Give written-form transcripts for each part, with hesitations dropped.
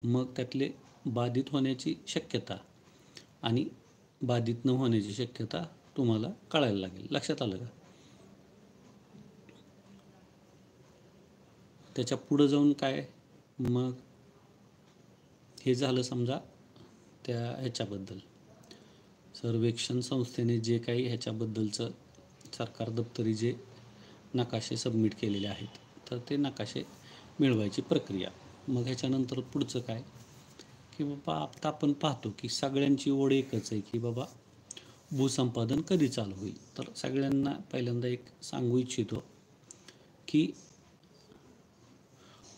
मग त्यातले बाधित होण्याची शक्यता आणि बाधित न होण्याची शक्यता तुम्हाला कळायला लागेल. लक्षात आलं का? त्याच्या पुढं जाऊन काय, मग हे झालं समजा त्या ह्याच्याबद्दल. सर्वेक्षण संस्थेने जे काही ह्याच्याबद्दलचं सरकार दप्तरी जे नकाशे सबमिट केलेले आहेत, तर ते नकाशे मिळवायची प्रक्रिया. मग ह्याच्यानंतर पुढचं काय, की बाबा आता आपण पाहतो की सगळ्यांची ओढ एकच आहे की बाबा भूसंपादन कधी चालू होईल. तर सगळ्यांना पहिल्यांदा एक सांगू इच्छितो की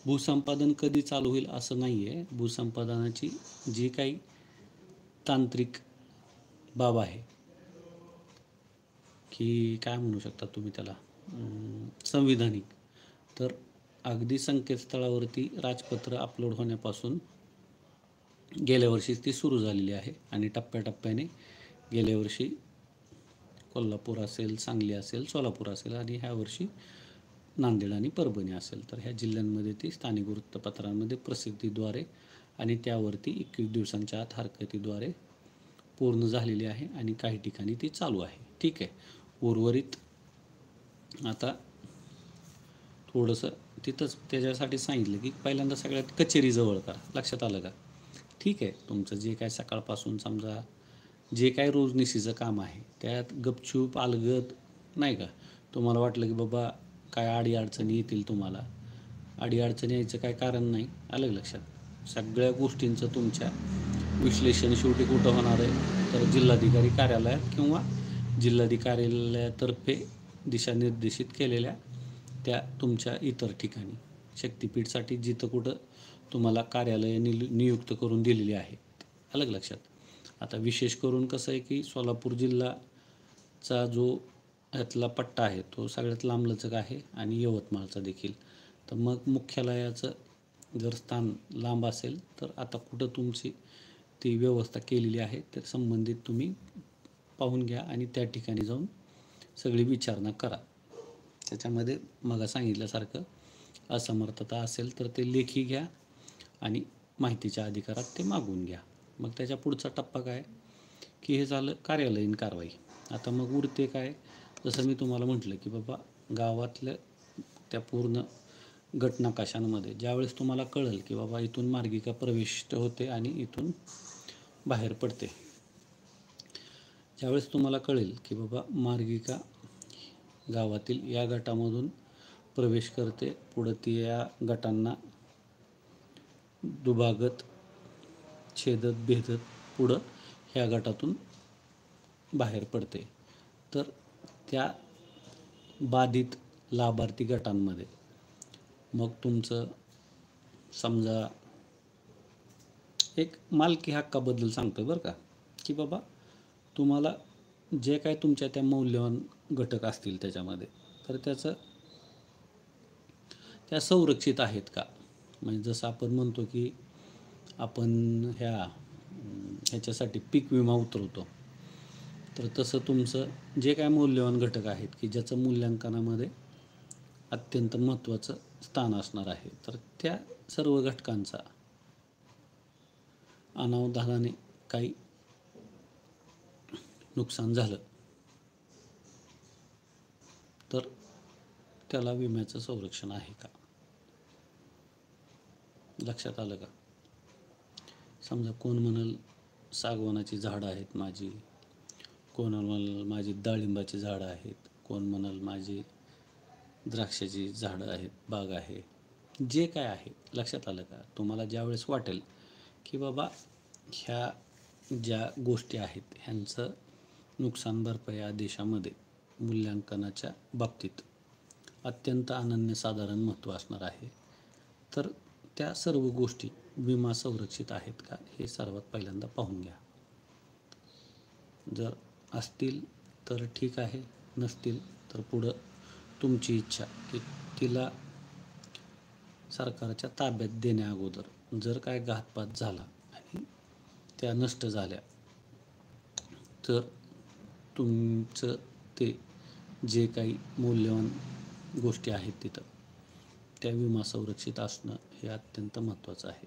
भूसंपादन कधी चालू होईल असं नाही आहे. भूसंपादनाची जी काही तांत्रिक बाब आहे, की काय म्हणू शकता तुम्ही त्याला, संविधानिक, तर अगदी संकेतस्थळावरती राजपत्र अपलोड होण्यापासून गेल्या वर्षी ती सुरू झालेली आहे आणि टप्प्याटप्प्याने गेल्या वर्षी कोल्हापूर असेल, सांगली असेल, सोलापूर असेल आणि ह्या वर्षी नांदेड आणि परभणी असेल, तर ह्या जिल्ह्यांमध्ये ती स्थानिक वृत्तपत्रांमध्ये प्रसिद्धीद्वारे आणि त्यावरती 21 दिवसांच्या आत हरकतीद्वारे पूर्ण झालेली आहे आणि काही ठिकाणी ती चालू आहे. ठीक आहे. उर्वरित आता थोडंसं तिथंच त्याच्यासाठी सांगितलं की पहिल्यांदा सगळ्यात कचेरी जवळ करा. लक्षात आलं का? ठीक आहे. तुमचं जे काय सकाळपासून समजा जे काय रोजनिशीचं काम आहे त्यात गपचूप अलगद नाही का, तुम्हाला वाटलं की बाबा काय अडीअडचणी येतील, तुम्हाला अडीअडचणी यायचं काय कारण नाही. आलं लक्षात? सगळ्या गोष्टींचं तुमच्या विश्लेषण शेवटी कुठं होणार आहे, तर जिल्हाधिकारी कार्यालयात किंवा जिल्हाधिकारी कार्यालयातर्फे दिशानिर्देशित केलेल्या त्या तुमच्या इतर ठिकाणी शक्तिपीठसाठी जिथं कुठं तुम्हाला कार्यालय नियुक्त करून दिलेली आहेत. आलं लक्षात? आता विशेष करून कसं आहे की सोलापूर जिल्हाचा जो ह्यातला पट्टा आहे तो सगळ्यात लांबलचक आहे आणि यवतमाळचा देखील. तर मग मुख्यालयाचं जर स्थान लांब असेल तर आता कुठं तुमची ती व्यवस्था केलेली आहे तर संबंधित तुम्ही पाहून घ्या आणि त्या ठिकाणी जाऊन सगळी विचारणा करा. त्याच्यामध्ये मग सांगितल्यासारखं असमर्थता असेल तर ते लेखी घ्या आणि माहितीच्या अधिकारात ते मागून घ्या. मग त्याच्या पुढचा टप्पा काय, की हे झालं कार्यालयीन कारवाई. आता मग उरते काय, जसं मी तुम्हाला म्हटलं की बाबा गावातल्या त्या पूर्ण गट नकाशांमध्ये ज्यावेळेस तुम्हाला कळेल की बाबा इथून मार्गिका प्रविष्ट होते आणि इथून बाहेर पडते, ज्यावेळेस तुम्हाला कळेल की बाबा मार्गिका गावातील या गटामधून प्रवेश करते, पुढं ती या गटांना दुभागत, छेदत, भेदत पुढं ह्या गटातून बाहेर पडते, तर त्या बाधित लाभार्थी गटांमध्ये मग तुमचं समजा एक मालकी हक्काबद्दल सांगतो बरं का, की बाबा तुम्हाला जे काय तुमच्या त्या मौल्यवान घटक असतील त्याच्यामध्ये, तर त्या संरक्षित आहेत का. म्हणजे जसं आपण म्हणतो की आपण ह्याच्यासाठी पीक विमा उतरवतो, तर तसं तुमचं जे काय मौल्यवान घटक आहेत की ज्याचं मूल्यांकनामध्ये अत्यंत महत्त्वाचं स्थान असणार आहे, तर त्या सर्व घटकांचा अनावधानाने काही नुकसान झालं तर त्याला विम्याचं संरक्षण आहे का. लक्षात आलं का? समजा कोण म्हणाल सागवानाची झाडं आहेत माझी, कोण म्हणाल माझी डाळिंबाची झाडं आहेत, कोण म्हणाल माझी द्राक्षाची झाडं आहेत, बाग आहे, जे काय आहे. लक्षात आलं का? तुम्हाला ज्यावेळेस वाटेल की बाबा ह्या ज्या गोष्टी आहेत ह्यांचं नुकसान भरपाई आदेशामध्ये मूल्यांकनाच्या बाबतीत अत्यंत अनन्यसाधारण महत्त्व असणार आहे, तर त्या सर्व गोष्टी विमा संरक्षित आहेत का हे सर्वात पहिल्यांदा पाहून घ्या. जर असतील तर ठीक आहे, नसतील तर पुढं तुमची इच्छा की तिला सरकारच्या ताब्यात देण्या अगोदर जर काय घातपात झाला आणि त्या नष्ट झाल्या तर तुमचं ते जे काही मौल्यवान गोष्टी आहेत तिथं त्या विमा संरक्षित असणं हे अत्यंत महत्त्वाचं आहे.